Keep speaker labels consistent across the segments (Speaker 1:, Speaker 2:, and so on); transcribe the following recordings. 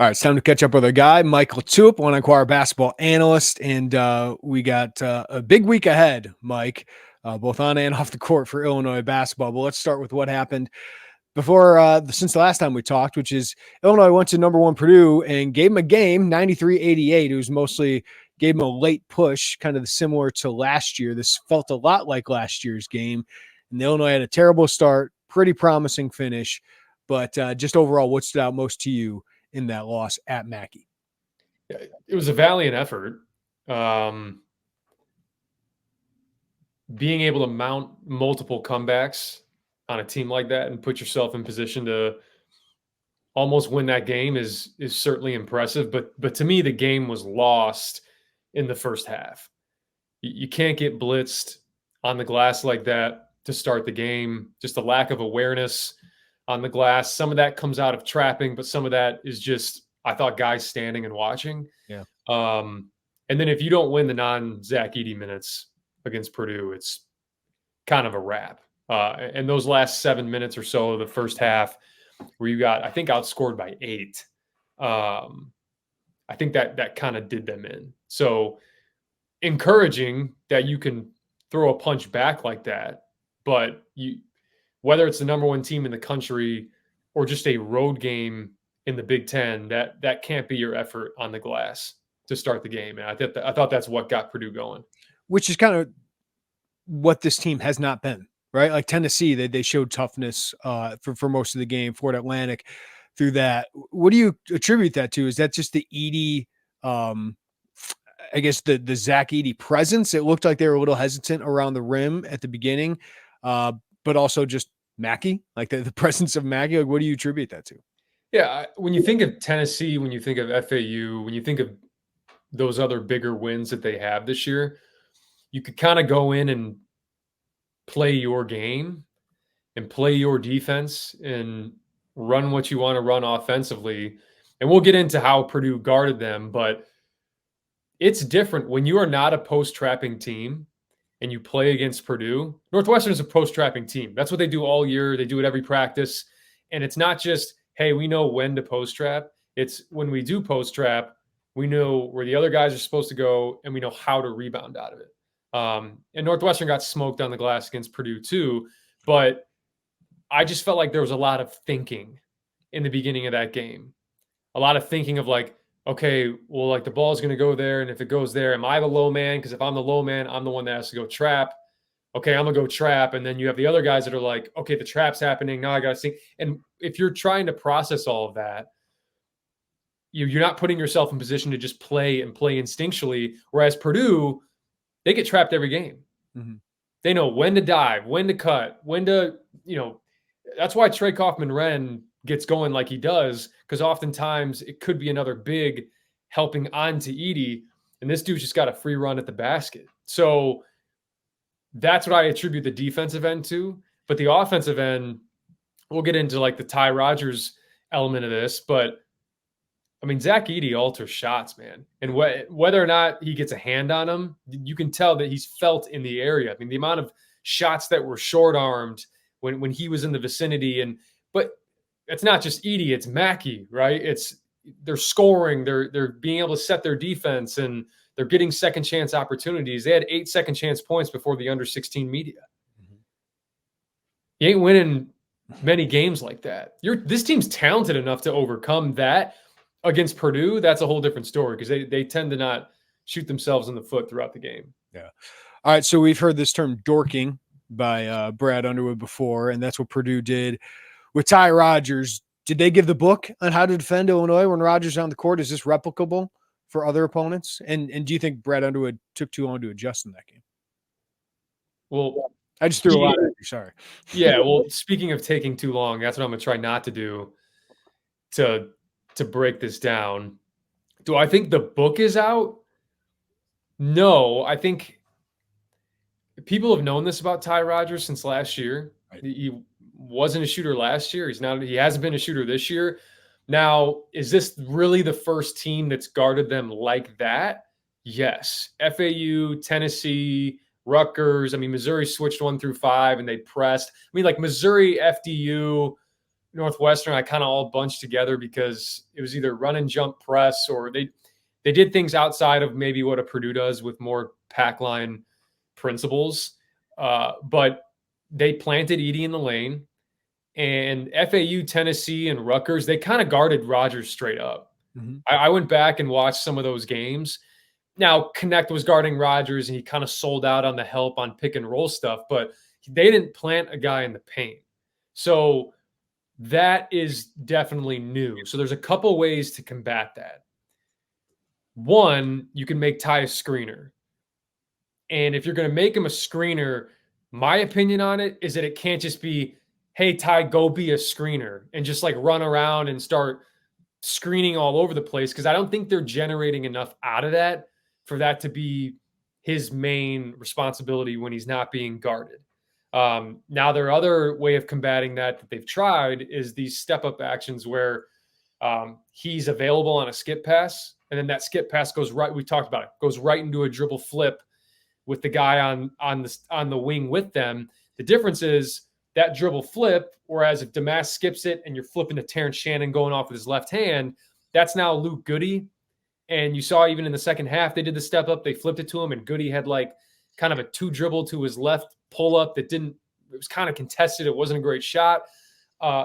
Speaker 1: All right, it's time to catch up with our guy, Mike LaTulip, Illini Inquirer basketball analyst, and we got a big week ahead, Mike, both on and off the court for Illinois basketball. But let's start with what happened before since the last time we talked, which is Illinois went to number one Purdue and gave them a game, 93-88. It was mostly gave them a late push, kind of similar to last year. This felt a lot like last year's game, and Illinois had a terrible start, pretty promising finish, but just overall, what stood out most to you in that loss at Mackey?
Speaker 2: Yeah, it was a valiant effort. Being able to mount multiple comebacks on a team like that and put yourself in position to almost win that game is certainly impressive. But to me, the game was lost in the first half. You can't get blitzed on the glass like that to start the game. Just a lack of awareness on the glass. Some of that comes out of trapping, but some of that is just, I thought, guys standing and watching.
Speaker 1: Yeah.
Speaker 2: And then if you don't win the non-Zach Edey minutes against Purdue, it's kind of a wrap. And those last 7 minutes or so of the first half where you got, I think, outscored by 8, I think that kind of did them in. So encouraging that you can throw a punch back like that, but whether it's the number one team in the country or just a road game in the Big Ten, that can't be your effort on the glass to start the game. And I thought that's what got Purdue going.
Speaker 1: Which is kind of what this team has not been, right? Like Tennessee, they showed toughness for most of the game. Florida Atlantic through that. What do you attribute that to? Is that just the Edey, I guess the Zach Edey presence? It looked like they were a little hesitant around the rim at the beginning. But also just Mackey, like the presence of Mackey. Like, what do you attribute that to?
Speaker 2: Yeah, when you think of Tennessee, when you think of FAU, when you think of those other bigger wins that they have this year, you could kind of go in and play your game and play your defense and run what you want to run offensively. And we'll get into how Purdue guarded them, but it's different when you are not a post-trapping team and you play against Purdue. Northwestern is a post-trapping team. That's what they do all year. They do it every practice. And it's not just, hey, we know when to post-trap. It's when we do post-trap, we know where the other guys are supposed to go, and we know how to rebound out of it. And Northwestern got smoked on the glass against Purdue too. But I just felt like there was a lot of thinking in the beginning of that game. A lot of thinking of like, okay, well, like the ball's going to go there. And if it goes there, am I the low man? Because if I'm the low man, I'm the one that has to go trap. Okay, I'm going to go trap. And then you have the other guys that are like, okay, the trap's happening. Now I got to think. And if you're trying to process all of that, you're not putting yourself in position to just play instinctually. Whereas Purdue, they get trapped every game.
Speaker 1: Mm-hmm.
Speaker 2: They know when to dive, when to cut, when to, that's why Trey Kaufman-Renn gets going like he does, because oftentimes it could be another big helping on to Edey, and this dude's just got a free run at the basket. So that's what I attribute the defensive end to. But the offensive end, we'll get into like the Ty Rodgers element of this, but I mean, Zach Edey alters shots, man. And whether or not he gets a hand on him, you can tell that he's felt in the area. I mean, the amount of shots that were short-armed when he was in the vicinity. But it's not just Edey, it's Mackey, right? They're scoring, they're being able to set their defense, and they're getting second chance opportunities. They had 8 second chance points before the under 16 media. Mm-hmm. You ain't winning many games like that. This team's talented enough to overcome that. Against Purdue, that's a whole different story because they tend to not shoot themselves in the foot throughout the game.
Speaker 1: Yeah. All right, so we've heard this term dorking by Brad Underwood before, and that's what Purdue did with Ty Rodgers. Did they give the book on how to defend Illinois when Rodgers is on the court? Is this replicable for other opponents? And do you think Brad Underwood took too long to adjust in that game?
Speaker 2: Well,
Speaker 1: I just threw a lot at you. Sorry.
Speaker 2: Yeah, well, speaking of taking too long, that's what I'm going to try not to do to break this down. Do I think the book is out? No, I think people have known this about Ty Rodgers since last year. Right. He wasn't a shooter last year. He hasn't been a shooter this year. Now, is this really the first team that's guarded them like that? Yes. FAU, Tennessee, Rutgers. I mean, Missouri switched 1 through 5 and they pressed. I mean, like Missouri, FDU, Northwestern, I kind of all bunched together because it was either run and jump press, or they did things outside of maybe what a Purdue does with more pack line principles. But they planted Edey in the lane, and FAU, Tennessee, and Rutgers, they kind of guarded Rodgers straight up.
Speaker 1: Mm-hmm.
Speaker 2: I went back and watched some of those games. Now, Connect was guarding Rodgers, and he kind of sold out on the help on pick and roll stuff, but they didn't plant a guy in the paint. So that is definitely new. So there's a couple ways to combat that. One, you can make Ty a screener. And if you're going to make him a screener, my opinion on it is that it can't just be, hey, Ty, go be a screener and just like run around and start screening all over the place, because I don't think they're generating enough out of that for that to be his main responsibility when he's not being guarded. Now, their other way of combating that they've tried is these step-up actions where he's available on a skip pass, and then that skip pass goes right. We talked about it, goes right into a dribble flip with the guy on the wing with them. The difference is that dribble flip, whereas if Domask skips it and you're flipping to Terrence Shannon going off with his left hand, that's now Luke Goody. And you saw even in the second half, they did the step up, they flipped it to him, and Goody had like kind of a 2 dribble to his left pull up that it was kind of contested. It wasn't a great shot.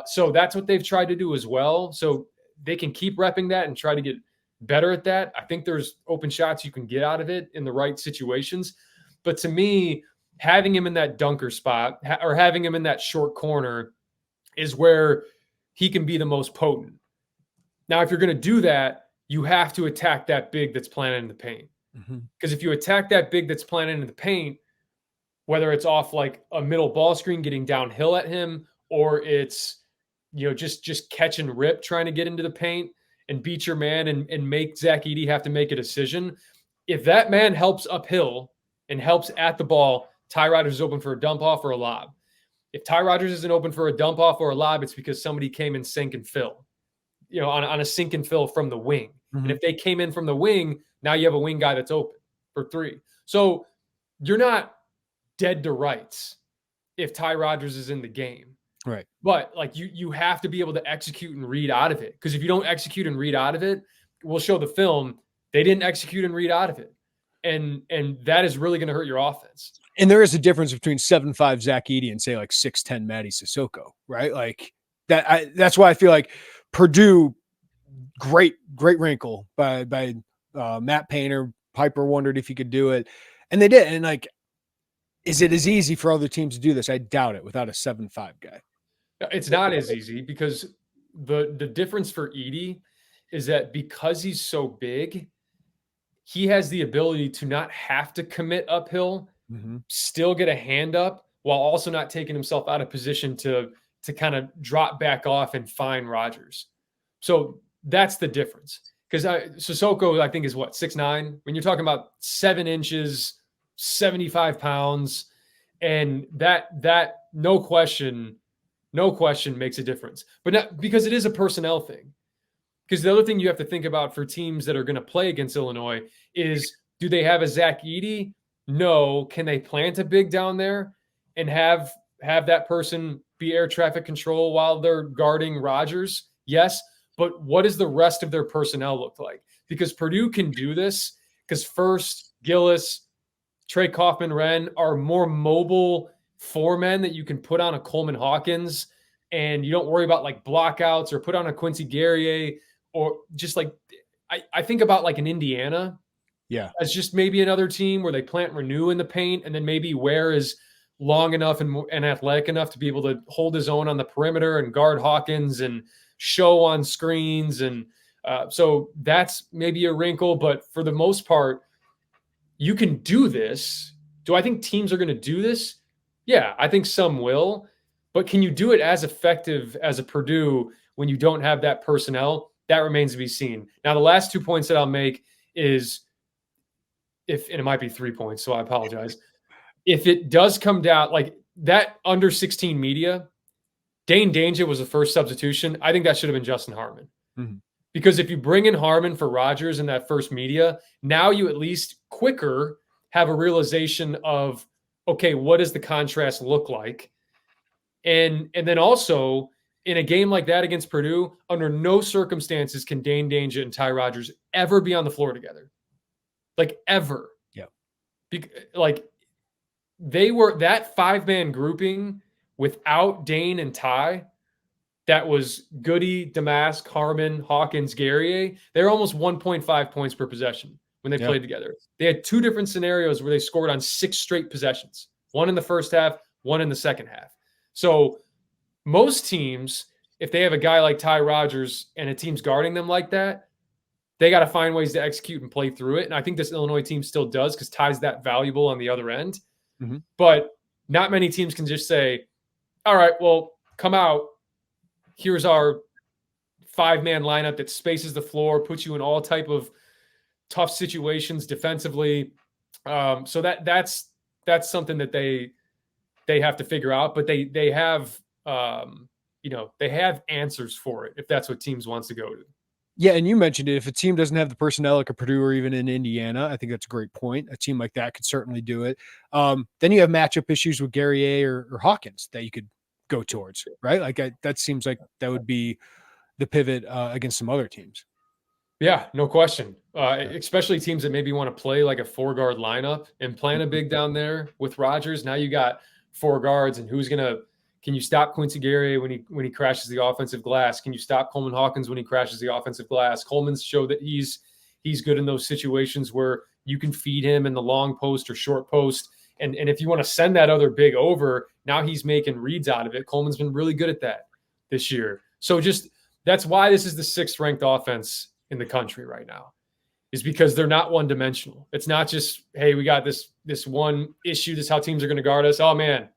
Speaker 2: So that's what they've tried to do as well. So they can keep repping that and try to get better at that. I think there's open shots you can get out of it in the right situations. But to me, having him in that dunker spot or having him in that short corner is where he can be the most potent. Now, if you're going to do that, you have to attack that big that's planted in the paint. Because if you attack that big that's planted in the paint, whether it's off like a middle ball screen getting downhill at him, or it's, just catch and rip trying to get into the paint and beat your man and make Zach Edey have to make a decision. If that man helps uphill and helps at the ball, Ty Rodgers is open for a dump off or a lob. If Ty Rodgers isn't open for a dump off or a lob, it's because somebody came in sink and fill, on a sink and fill from the wing. And if they came in from the wing, now you have a wing guy that's open for 3. So you're not dead to rights if Ty Rodgers is in the game.
Speaker 1: Right.
Speaker 2: But like you have to be able to execute and read out of it. Because if you don't execute and read out of it, we'll show the film, they didn't execute and read out of it. And that is really going to hurt your offense.
Speaker 1: And there is a difference between 7'5" Zach Edey and say like 6'10" Matty Sissoko, right? Like that. That's why I feel like Purdue, great wrinkle by Matt Painter. Piper wondered if he could do it, and they did. And like, is it as easy for other teams to do this? I doubt it without a 7'5" guy.
Speaker 2: It's not as easy, because the difference for Edey is that because he's so big, he has the ability to not have to commit uphill, still get a hand up, while also not taking himself out of position to kind of drop back off and find Rodgers. So that's the difference. Because Sissoko, I think, is what, 6'9"? When you're talking about 7 inches, 75 pounds, and that no question makes a difference. But not, because it is a personnel thing. Because the other thing you have to think about for teams that are going to play against Illinois is, do they have a Zach Edey? No. Can they plant a big down there and have that person be air traffic control while they're guarding Rodgers? Yes. But what does the rest of their personnel look like? Because Purdue can do this, because First, Gillis, Trey Kaufman-Wren are more mobile 4 men that you can put on a Coleman Hawkins, and you don't worry about like blockouts, or put on a Quincy-Guerrier, or just like I think about like an Indiana.
Speaker 1: Yeah.
Speaker 2: As just maybe another team where they plant Renew in the paint, and then maybe Ware is long enough and athletic enough to be able to hold his own on the perimeter and guard Hawkins and show on screens. And so that's maybe a wrinkle, but for the most part, you can do this. Do I think teams are going to do this? Yeah, I think some will, but can you do it as effective as a Purdue when you don't have that personnel? That remains to be seen. Now, the last 2 points that I'll make is and it might be 3 points, so I apologize. If it does come down, like that under 16 media, Dane Danger was the first substitution. I think that should have been Justin Harmon. Because if you bring in Harmon for Rodgers in that first media, now you at least quicker have a realization of, okay, what does the contrast look like? And then also, in a game like that against Purdue, under no circumstances can Dane Danger and Ty Rodgers ever be on the floor together. Like, ever.
Speaker 1: Yeah.
Speaker 2: Like, they were that 5-man grouping without Dane and Ty. That was Goody, Domask, Harmon, Hawkins-Guerrier. They're almost 1.5 points per possession when they played together. They had 2 different scenarios where they scored on 6 straight possessions, one in the first half, one in the second half. So most teams, if they have a guy like Ty Rodgers and a team's guarding them like that, they got to find ways to execute and play through it. And I think this Illinois team still does, because Ty's that valuable on the other end. Mm-hmm. But not many teams can just say, all right, well, come out. Here's our 5-man lineup that spaces the floor, puts you in all type of tough situations defensively. So that's something that they have to figure out, but they have they have answers for it if that's what teams wants to go to.
Speaker 1: Yeah, and you mentioned it. If a team doesn't have the personnel like a Purdue or even in Indiana, I think that's a great point. A team like that could certainly do it. Then you have matchup issues with Guerrier or Hawkins that you could go towards, right? Like that seems like that would be the pivot against some other teams.
Speaker 2: Yeah, no question. Especially teams that maybe want to play like a 4-guard lineup and plan a big down there with Rodgers. Now you got 4 guards, and can you stop Quincy Guerrier when he crashes the offensive glass? Can you stop Coleman Hawkins when he crashes the offensive glass? Coleman's showed that he's good in those situations where you can feed him in the long post or short post. And if you want to send that other big over, now he's making reads out of it. Coleman's been really good at that this year. So that's why this is the 6th ranked offense in the country right now, is because they're not one-dimensional. It's not just, hey, we got this one issue. This is how teams are going to guard us. Oh, man,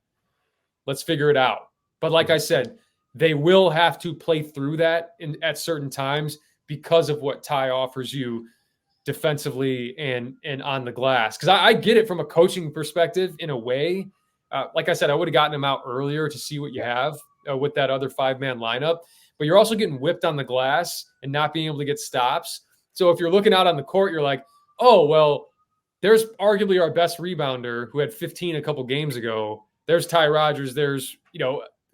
Speaker 2: let's figure it out. But like I said, they will have to play through that at certain times because of what Ty offers you defensively and on the glass. Because I get it from a coaching perspective in a way. Like I said, I would have gotten him out earlier to see what you have with that other 5-man lineup. But you're also getting whipped on the glass and not being able to get stops. So if you're looking out on the court, you're like, oh, well, there's arguably our best rebounder who had 15 a couple games ago. There's Ty Rodgers. There's,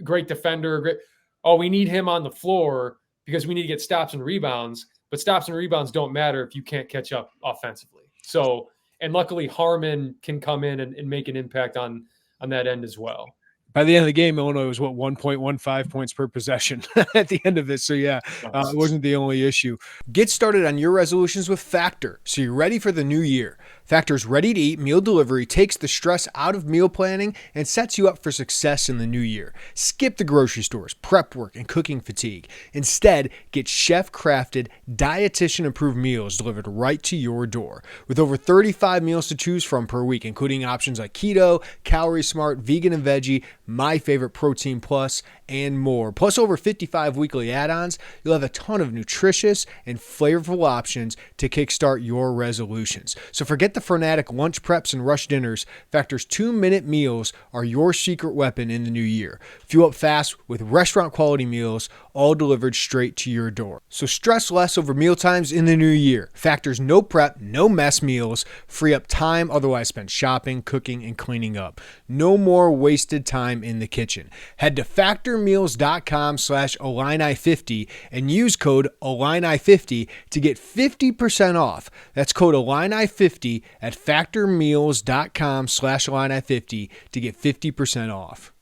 Speaker 2: great defender. Oh, we need him on the floor because we need to get stops and rebounds. But stops and rebounds don't matter if you can't catch up offensively. So, and luckily Harmon can come in and make an impact on that end as well.
Speaker 1: By the end of the game, Illinois was 1.15 points per possession at the end of it. So yeah, it wasn't the only issue. Get started on your resolutions with Factor, so you're ready for the new year. Factor's ready-to-eat meal delivery takes the stress out of meal planning and sets you up for success in the new year. Skip the grocery stores, prep work, and cooking fatigue. Instead, get chef-crafted, dietitian-approved meals delivered right to your door. With over 35 meals to choose from per week, including options like keto, calorie smart, vegan and veggie, my favorite protein plus, and more. Plus over 55 weekly add-ons, you'll have a ton of nutritious and flavorful options to kickstart your resolutions. So forget the frenetic lunch preps and rush dinners. Factor's 2-minute meals are your secret weapon in the new year. Fuel up fast with restaurant-quality meals, all delivered straight to your door. So stress less over meal times in the new year. Factor's no prep, no mess meals. Free up time otherwise spent shopping, cooking, and cleaning up. No more wasted time in the kitchen. Head to factormeals.com/Illini50 and use code Illini50 to get 50% off. That's code Illini50 at factormeals.com/Illini50 to get 50% off.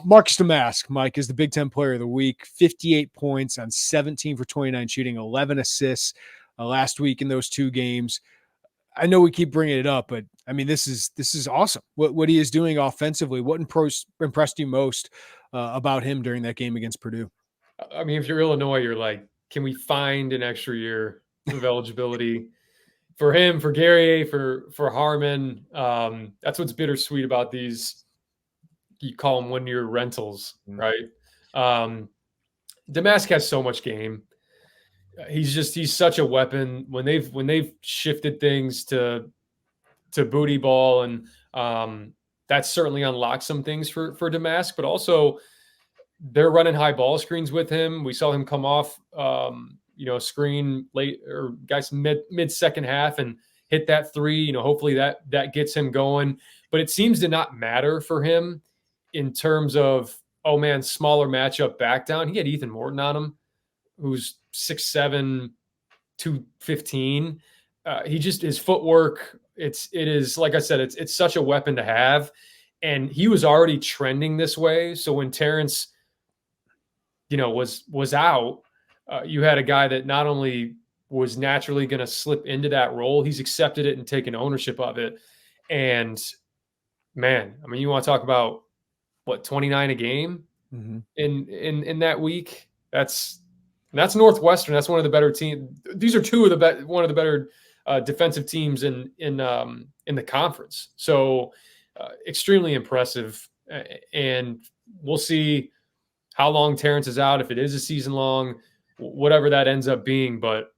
Speaker 1: Marcus Domask, Mike, is the Big Ten Player of the Week. 58 points on 17 for 29 shooting, 11 assists last week in those 2 games. I know we keep bringing it up, but I mean, this is awesome. What he is doing offensively. What impressed you most about him during that game against Purdue?
Speaker 2: I mean, if you're Illinois, you're like, can we find an extra year of eligibility for him, for Guerrier, for Harmon? That's what's bittersweet about these. You call them 1-year rentals, right? Domask has so much game. He's such a weapon when they've shifted things to booty ball, and that's certainly unlocked some things for Domask, but also they're running high ball screens with him. We saw him come off screen late or guys mid second half and hit that 3. Hopefully that gets him going, but it seems to not matter for him in terms of oh man, smaller matchup back down. He had Ethan Morton on him, who's 6'7", 215. His footwork, it is like I said, it's such a weapon to have. And he was already trending this way. So when Terrence, was out, you had a guy that not only was naturally going to slip into that role, he's accepted it and taken ownership of it. And man, I mean, you want to talk about what, 29 a game in that week? That's Northwestern. That's one of the better teams. These are one of the better defensive teams in the conference. So extremely impressive. And we'll see how long Terrence is out, if it is a season long, whatever that ends up being. But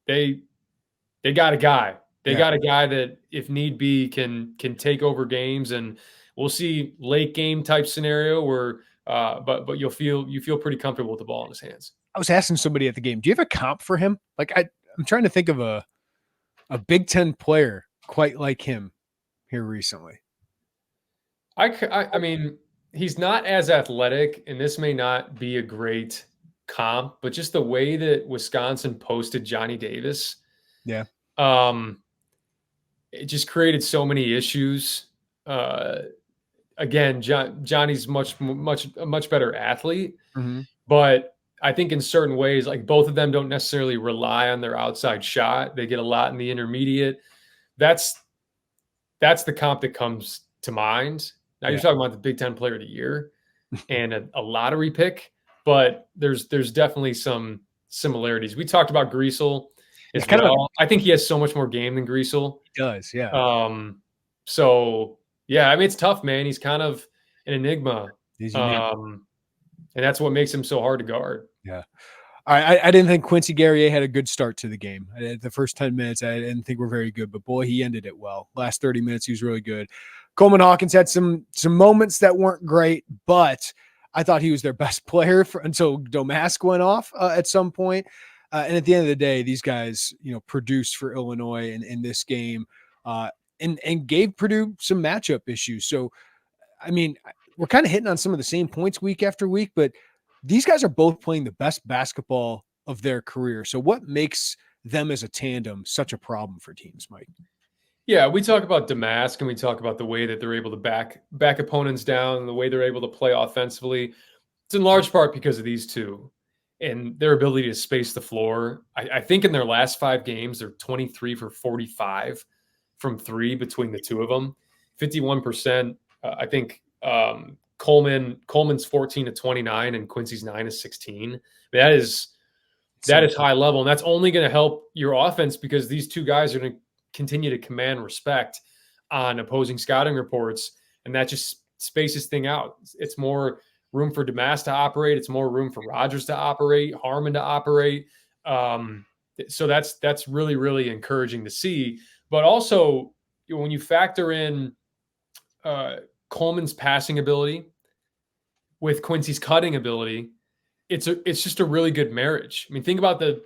Speaker 2: they got a guy. They got a guy that, if need be, can take over games, and we'll see late game type scenario where, but you feel pretty comfortable with the ball in his hands.
Speaker 1: I was asking somebody at the game, do you have a comp for him? Like I'm trying to think of a Big Ten player quite like him here recently.
Speaker 2: I mean, he's not as athletic, and this may not be a great comp, but just the way that Wisconsin posted Johnny Davis.
Speaker 1: Yeah.
Speaker 2: It just created so many issues. Again, Johnny's a much better athlete, but I think in certain ways, like, both of them don't necessarily rely on their outside shot. They get a lot in the intermediate. That's the comp that comes to mind. Now you're talking about the Big Ten Player of the Year and a lottery pick, but there's definitely some similarities. We talked about Greasel as well. I think he has so much more game than Greasel.
Speaker 1: He does, yeah.
Speaker 2: So yeah, I mean, it's tough, man. He's kind of an enigma. And that's what makes him so hard to guard.
Speaker 1: Yeah. I didn't think Hawkins-Guerrier had a good start to the game. The first 10 minutes, I didn't think were very good, but boy, he ended it well. Last 30 minutes, he was really good. Coleman Hawkins had some moments that weren't great, but I thought he was their best player until Domask went off at some point. And at the end of the day, these guys, produced for Illinois in this game and gave Purdue some matchup issues. So, I mean, we're kind of hitting on some of the same points week after week, but these guys are both playing the best basketball of their career. So what makes them as a tandem such a problem for teams, Mike?
Speaker 2: Yeah, we talk about Domask, and we talk about the way that they're able to back opponents down and the way they're able to play offensively. It's in large part because of these two and their ability to space the floor. I think in their last 5 games, they're 23 for 45 from 3 between the two of them, 51%. I think Coleman's 14 to 29 and Quincy's 9 to 16. I mean, that is high level, and that's only going to help your offense because these two guys are going to continue to command respect on opposing scouting reports, and that just spaces thing out. It's more room for Domask to operate. It's more room for Rodgers to operate, Harmon to operate. So that's really, really encouraging to see. But also, when you factor in Coleman's passing ability with Quincy's cutting ability, it's just a really good marriage. I mean, think about the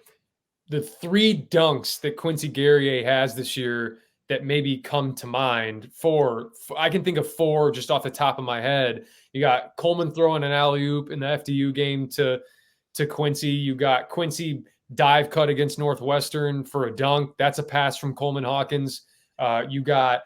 Speaker 2: 3 dunks that Hawkins-Guerrier has this year that maybe come to mind. I can think of 4 just off the top of my head. You got Coleman throwing an alley-oop in the FDU game to Quincy. You got Quincy dive cut against Northwestern for a dunk. That's a pass from Coleman Hawkins. You got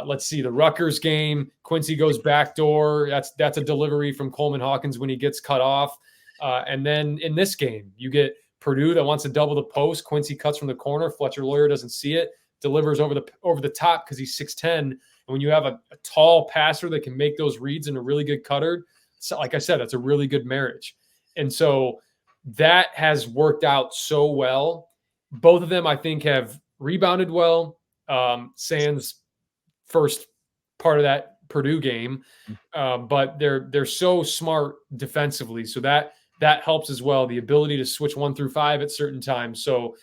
Speaker 2: let's see, the Rutgers game. Quincy goes backdoor. That's a delivery from Coleman Hawkins when he gets cut off. And then in this game, you get Purdue that wants to double the post. Quincy cuts from the corner. Fletcher Lawyer doesn't see it. Delivers over the top because he's 6'10". And when you have a tall passer that can make those reads and a really good cutter, so like I said, that's a really good marriage. And so that has worked out so well. Both of them, I think, have rebounded well. Sans first part of that Purdue game, but they're so smart defensively, so that helps as well. The ability to switch 1 through 5 at certain times. So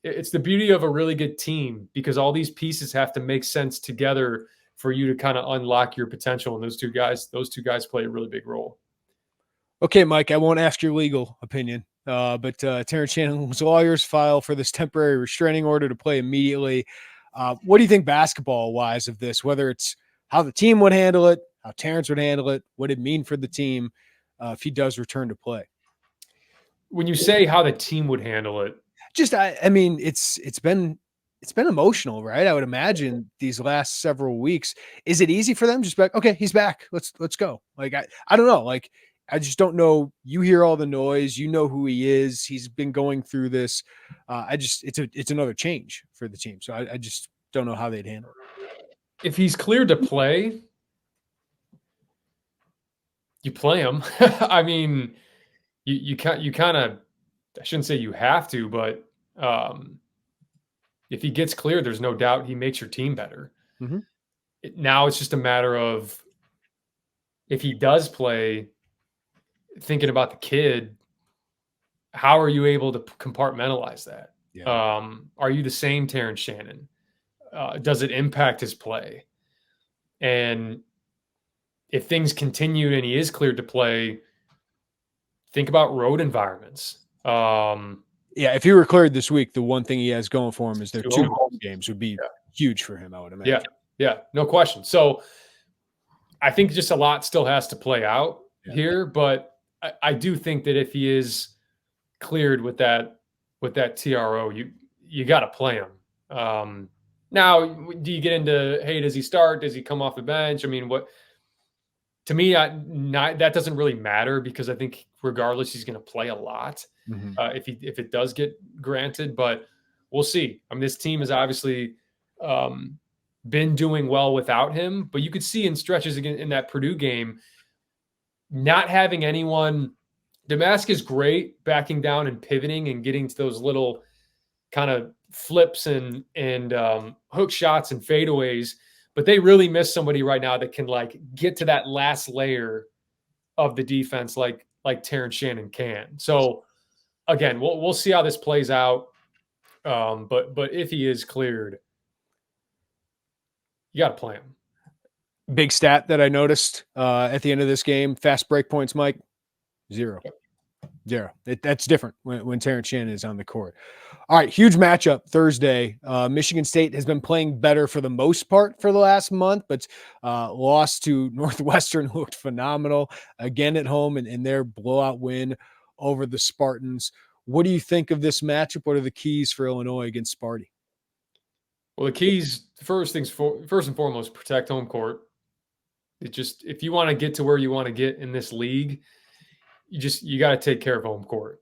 Speaker 2: it's the beauty of a really good team because all these pieces have to make sense together for you to kind of unlock your potential. And those two guys play a really big role.
Speaker 1: Okay, Mike, I won't ask your legal opinion, but Terrence Shannon's lawyers file for this temporary restraining order to play immediately. What do you think basketball-wise of this, whether it's how the team would handle it, how Terrence would handle it, what it'd mean for the team if he does return to play.
Speaker 2: When you say how the team would handle it,
Speaker 1: just I mean, it's been emotional, right? I would imagine these last several weeks. Is it easy for them? Just be like, okay, he's back. Let's go. Like I don't know. Like I just don't know. You hear all the noise. You know who he is. He's been going through this. It's another change for the team. So I just don't know how they'd handle it.
Speaker 2: If he's cleared to play, you play him. I mean, you kind of, I shouldn't say you have to, but if he gets cleared, there's no doubt he makes your team better.
Speaker 1: Mm-hmm.
Speaker 2: Now it's just a matter of if he does play, thinking about the kid, how are you able to compartmentalize that? Yeah. Are you the same Terrence Shannon? Does it impact his play? And if things continue and he is cleared to play, think about road environments.
Speaker 1: Yeah, if he were cleared this week, the one thing he has going for him is their 2 home games would be huge for him, I would imagine.
Speaker 2: Yeah, no question. So I think just a lot still has to play out here, but I do think that if he is cleared with that TRO, you got to play him. Now, do you get into, hey, does he start? Does he come off the bench? I mean, to me, that doesn't really matter because I think regardless, he's going to play a lot if it does get granted. But we'll see. I mean, this team has obviously been doing well without him, but you could see in stretches again in that Purdue game, not having anyone. Domask is great backing down and pivoting and getting to those little kind of flips and hook shots and fadeaways. But they really miss somebody right now that can like get to that last layer of the defense like Terrence Shannon can. So again, we'll see how this plays out. But if he is cleared, you got to play him.
Speaker 1: Big stat that I noticed at the end of this game: fast break points, Mike, 0. That's different when Terrence Shannon is on the court. All right, huge matchup Thursday. Michigan State has been playing better for the most part for the last month, but lost to Northwestern, looked phenomenal again at home in their blowout win over the Spartans. What do you think of this matchup? What are the keys for Illinois against Sparty?
Speaker 2: Well, the keys, first and foremost, protect home court. If you want to get to where you want to get in this league, you got to take care of home court.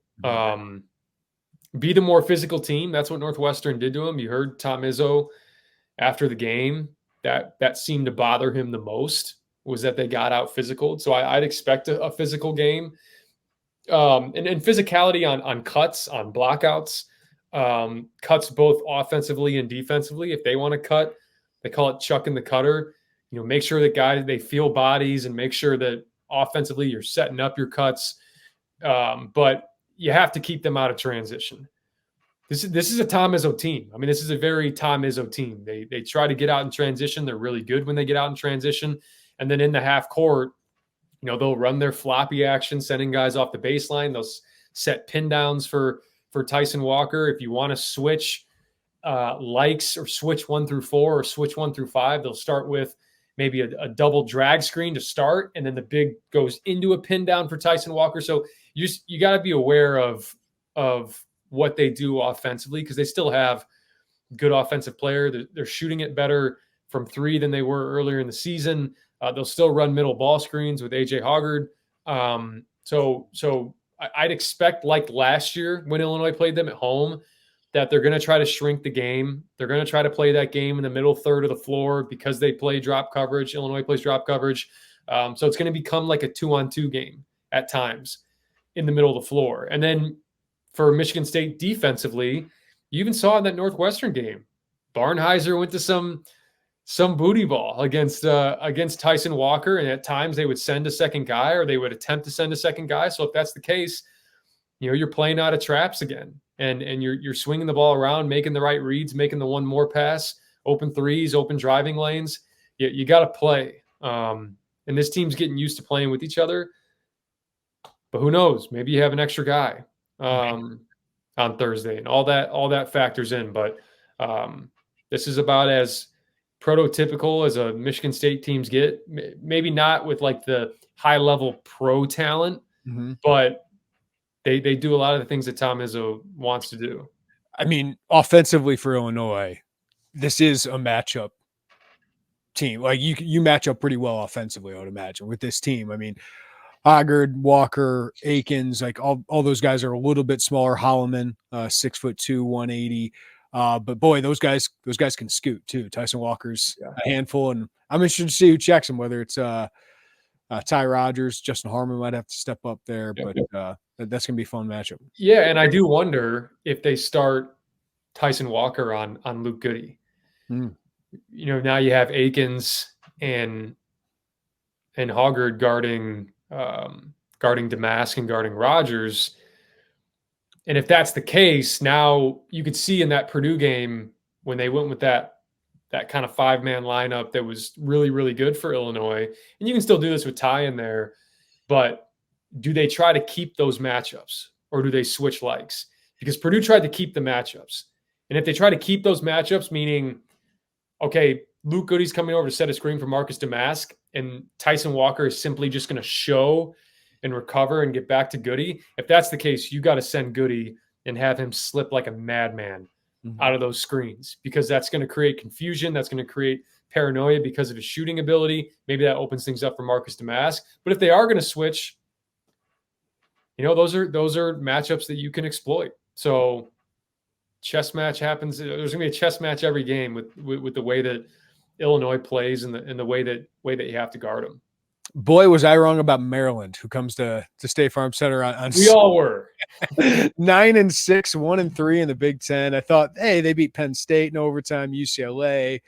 Speaker 2: Be the more physical team. That's what Northwestern did to him. You heard Tom Izzo after the game that seemed to bother him the most was that they got out physical. So I'd expect a physical game. And physicality on cuts, on blockouts, cuts both offensively and defensively. If they want to cut, they call it chucking the cutter. Make sure that they feel bodies and make sure that offensively you're setting up your cuts. But you have to keep them out of transition. This is a Tom Izzo team. I mean, this is a very Tom Izzo team. They try to get out in transition. They're really good when they get out in transition. And then in the half court, they'll run their floppy action, sending guys off the baseline. They'll set pin downs for Tyson Walker. If you want to switch likes or switch 1 through 4 or switch 1 through 5, they'll start with maybe a double drag screen to start, and then the big goes into a pin down for Tyson Walker. So you got to be aware of what they do offensively because they still have good offensive player. They're shooting it better from 3 than they were earlier in the season. They'll still run middle ball screens with AJ Hoggard. So I'd expect, like last year when Illinois played them at home, that they're going to try to shrink the game. They're going to try to play that game in the middle third of the floor because they play drop coverage. Illinois plays drop coverage. So it's going to become like a 2-on-2 game at times in the middle of the floor. And then for Michigan State defensively, you even saw in that Northwestern game, Barnheiser went to some booty ball against Tyson Walker. And at times they would send a second guy or they would attempt to send a second guy. So if that's the case, you're playing out of traps again. And you're swinging the ball around, making the right reads, making the one more pass, open threes, open driving lanes. You got to play. And this team's getting used to playing with each other. But who knows? Maybe you have an extra guy on Thursday, and all that factors in. But this is about as prototypical as a Michigan State teams get. Maybe not with like the high level pro talent, but they do a lot of the things that Tom Izzo wants to do.
Speaker 1: I mean, offensively for Illinois, this is a matchup team. Like you match up pretty well offensively, I would imagine, with this team. I mean, Hoggard, Walker, Akins, like all those guys are a little bit smaller. Holloman, 6'2", 180. But boy, those guys can scoot too. Tyson Walker's a handful, and I'm interested to see who checks him. Whether it's Ty Rodgers, Justin Harmon might have to step up there, but that's gonna be a fun matchup.
Speaker 2: Yeah, and I do wonder if they start Tyson Walker on Luke Goody. You know, now you have Akins and Hoggard guarding Domask and guarding Rodgers. And if that's the case, now you could see in that Purdue game when they went with that kind of 5-man lineup that was really, really good for Illinois. And you can still do this with Ty in there, but do they try to keep those matchups or do they switch likes? Because Purdue tried to keep the matchups. And if they try to keep those matchups, meaning, okay, Luke Goody's coming over to set a screen for Marcus Domask, and Tyson Walker is simply just going to show and recover and get back to Goody. If that's the case, you got to send Goody and have him slip like a madman out of those screens, because that's going to create confusion. That's going to create paranoia because of his shooting ability. Maybe that opens things up for Marcus Domask. But if they are going to switch, you know, those are matchups that you can exploit. So chess match happens. There's going to be a chess match every game with the way that Illinois plays and the way that you have to guard them.
Speaker 1: Boy, was I wrong about Maryland, who comes to State Farm Center on
Speaker 2: we all were
Speaker 1: 9-6, 1-3 in the Big Ten. I thought, hey, they beat Penn State in overtime. UCLA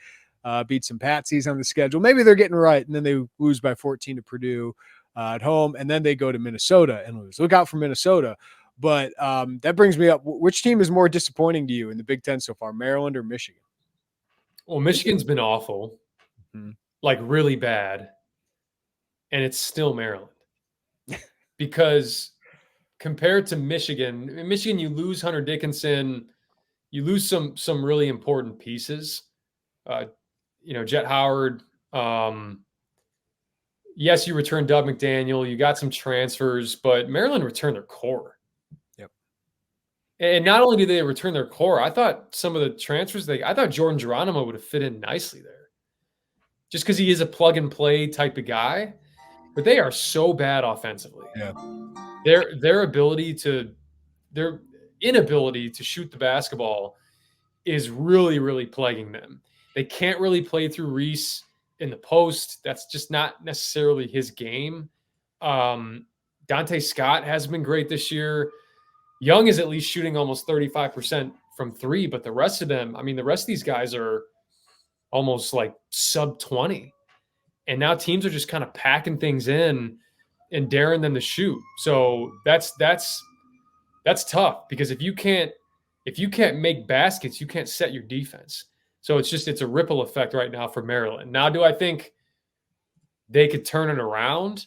Speaker 1: beat some Patsies on the schedule. Maybe they're getting right, and then they lose by 14 to Purdue at home, and then they go to Minnesota and lose. Look out for Minnesota. But that brings me up. Which team is more disappointing to you in the Big Ten so far, Maryland or Michigan?
Speaker 2: Well, Michigan's been awful, like really bad. And it's still Maryland, because compared to Michigan, you lose Hunter Dickinson, you lose some really important pieces. You know, Jet Howard. Yes, you returned Doug McDaniel. You got some transfers, but Maryland returned their core.
Speaker 1: Yep.
Speaker 2: And not only did they return their core, I thought some of the transfers I thought Jordan Geronimo would have fit in nicely there, just because he is a plug and play type of guy. But they are so bad offensively.
Speaker 1: Yeah.
Speaker 2: Their inability to shoot the basketball is really, really plaguing them. They can't really play through Reese in the post. That's just not necessarily his game. Dante Scott has been great this year. Young is at least shooting almost 35% from three, but the rest of them, I mean, the rest of these guys are almost like sub 20. And now teams are just kind of packing things in and daring them to shoot. So that's tough, because if you can't make baskets, you can't set your defense. So it's a ripple effect right now for Maryland. Now, do I think they could turn it around?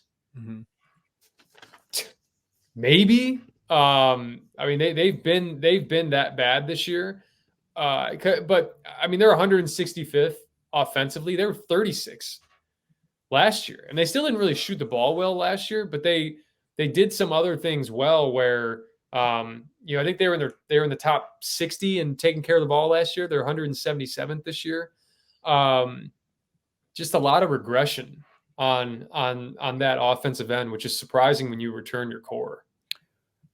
Speaker 2: Maybe. I mean, they've been that bad this year. But I mean, they're 165th offensively. They were 36 last year, and they still didn't really shoot the ball well last year, but they did some other things well where, you know, I think they were in the top 60 and taking care of the ball last year. They're 177th this year. Just a lot of regression on that offensive end, which is surprising when you return your core.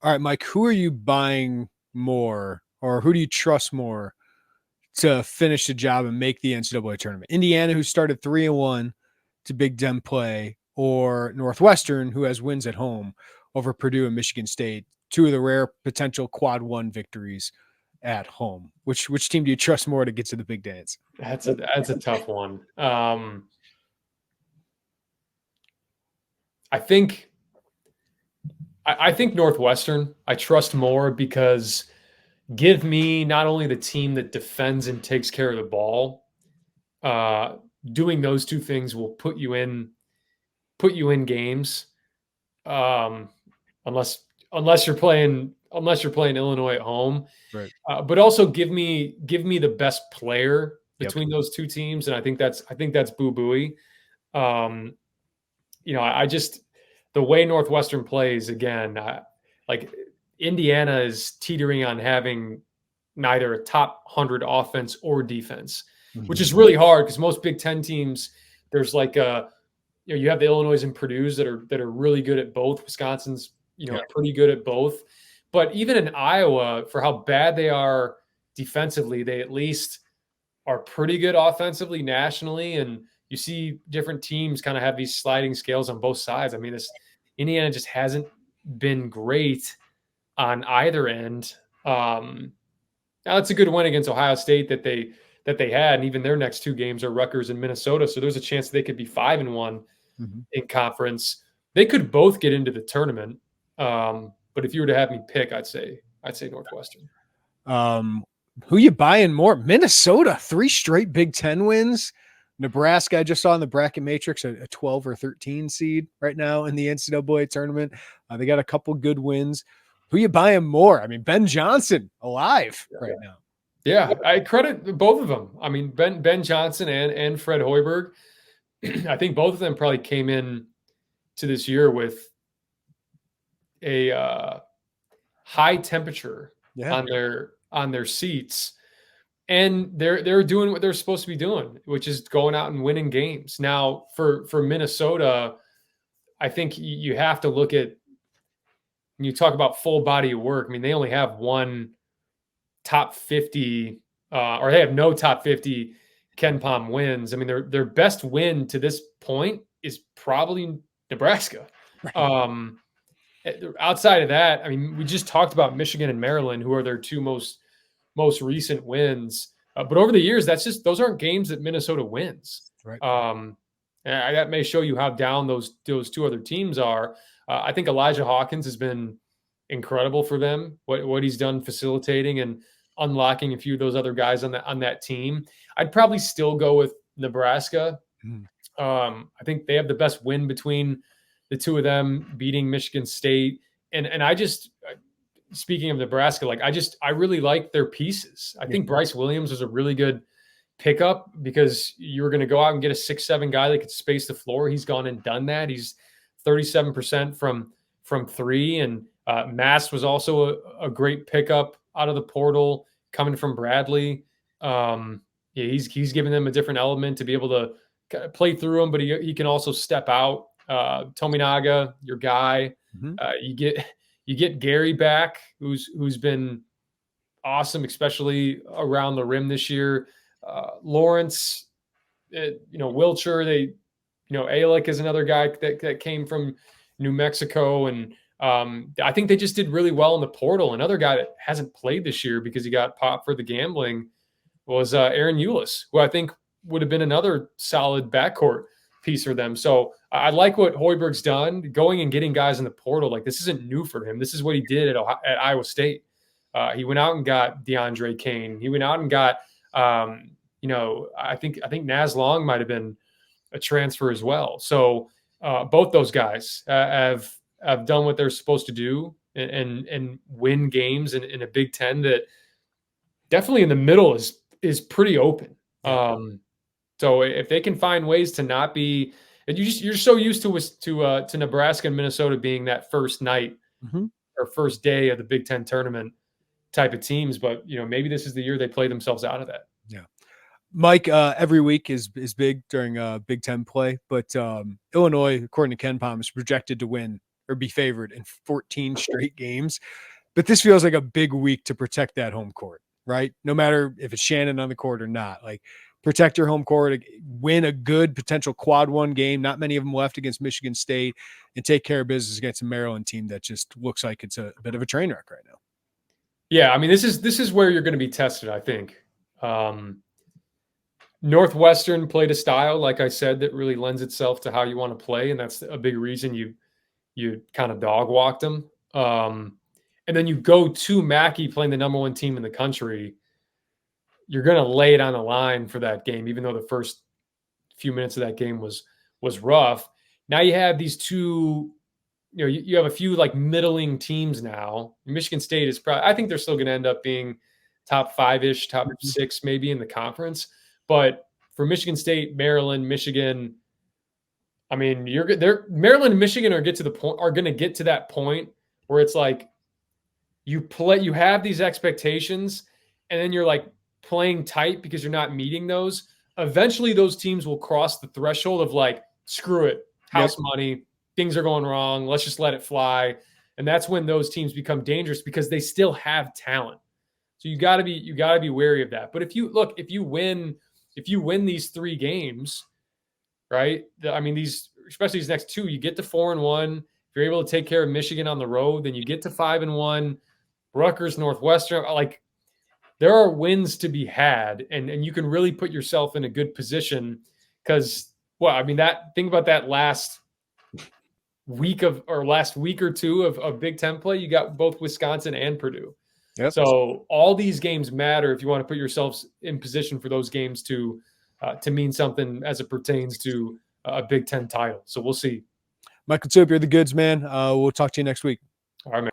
Speaker 1: All right, Mike, who are you buying more, or who do you trust more to finish the job and make the NCAA tournament? Indiana, who started 3-1 to Big Ten play, or Northwestern, who has wins at home over Purdue and Michigan State, two of the rare potential quad one victories at home? Which team do you trust more to get to the big dance?
Speaker 2: That's a tough one. I think Northwestern I trust more, because give me not only the team that defends and takes care of the ball, doing those two things will put you in games, unless you're playing Illinois at home.
Speaker 1: Right.
Speaker 2: But also give me the best player between those two teams, and I think that's boo-booey. I just the way Northwestern plays again, like Indiana is teetering on having neither a top 100 offense or defense, which is really hard because most Big Ten teams, there's like you have the Illinois and Purdue's that are really good at both. Wisconsin's pretty good at both, but even in Iowa, for how bad they are defensively, they at least are pretty good offensively nationally, and you see different teams kind of have these sliding scales on both sides. I mean, this Indiana just hasn't been great on either end. Now it's a good win against Ohio State that they had, and even their next two games are Rutgers and Minnesota. So there's a chance they could be 5-1 in conference. They could both get into the tournament. But if you were to have me pick, I'd say Northwestern.
Speaker 1: Who you buying more? Minnesota, 3 straight Big Ten wins. Nebraska, I just saw in the bracket matrix, a 12 or 13 seed right now in the NCAA tournament. They got a couple good wins. Who you buying more? I mean, Ben Johnson alive right now.
Speaker 2: Yeah, I credit both of them. I mean, Ben Johnson and Fred Hoiberg. I think both of them probably came in to this year with a high temperature on their seats, and they're doing what they're supposed to be doing, which is going out and winning games. Now, for Minnesota, I think you have to look at when you talk about full body of work. I mean, they only have one top 50, or they have no top 50 KenPom wins. I mean, their best win to this point is probably Nebraska. Right. Outside of that, I mean, we just talked about Michigan and Maryland, who are their two most recent wins. But over the years, those aren't games that Minnesota wins.
Speaker 1: Right.
Speaker 2: And that may show you how down those two other teams are. I think Elijah Hawkins has been incredible for them. What he's done facilitating and unlocking a few of those other guys on that team. I'd probably still go with Nebraska. I think they have the best win between the two of them, beating Michigan State. And I just, speaking of Nebraska, I really like their pieces. I think Bryce Williams was a really good pickup because you were going to go out and get a 6'7" guy that could space the floor. He's gone and done that. He's 37% from three. And Mass was also a great pickup out of the portal coming from Bradley. He's given them a different element to be able to play through him, but he can also step out. Tominaga, your guy. You get Gary back, who's been awesome, especially around the rim this year. Lawrence, Wilcher. Alec is another guy that came from New Mexico, and I think they just did really well in the portal. Another guy that hasn't played this year because he got popped for the gambling was Aaron Eulis, who I think would have been another solid backcourt piece for them. So I like what Hoiberg's done, going and getting guys in the portal. Like, this isn't new for him. This is what he did at Iowa State. He went out and got DeAndre Kane. He went out and got, I think Naz Long might have been a transfer as well. So both those guys have done what they're supposed to do and win games in a Big Ten that definitely in the middle is pretty open. So if they can find ways to not be, and you're so used to Nebraska and Minnesota being that first night or first day of the Big Ten tournament type of teams, but maybe this is the year they play themselves out of that.
Speaker 1: Yeah, Mike, every week is big during Big Ten play, but Illinois, according to KenPom, is projected to win or be favored in 14 straight games. But this feels like a big week to protect that home court, right? No matter if it's Shannon on the court or not, like, protect your home court, win a good potential quad one game, not many of them left, against Michigan State, and take care of business against a Maryland team that just looks like it's a bit of a train wreck right now.
Speaker 2: Yeah, I mean, this is where you're going to be tested, I think. Northwestern played a style, like I said, that really lends itself to how you want to play, and that's a big reason you kind of dog walked them. And then you go to Mackey playing the number one team in the country. You're going to lay it on the line for that game, even though the first few minutes of that game was rough. Now you have these two, you have a few like middling teams now. Michigan State is probably, I think they're still going to end up being top 5-ish, top 6 maybe in the conference. But for Michigan State, Maryland, Michigan, I mean, Maryland and Michigan are going to get to that point where it's like you have these expectations, and then you're like playing tight because you're not meeting those. Eventually, those teams will cross the threshold of like, screw it, house money, things are going wrong, let's just let it fly. And that's when those teams become dangerous because they still have talent. So you got to be wary of that. But if you win these 3 games, right? I mean, especially these next 2, you get to 4-1. If you're able to take care of Michigan on the road, then you get to 5-1. Rutgers, Northwestern, like there are wins to be had, and you can really put yourself in a good position because, think about that last week or 2 of Big Ten play. You got both Wisconsin and Purdue. Yep. So all these games matter if you want to put yourselves in position for those games to mean something as it pertains to a Big Ten title. So we'll see.
Speaker 1: Mike LaTulip, you're the goods, man. We'll talk to you next week.
Speaker 2: All right, man.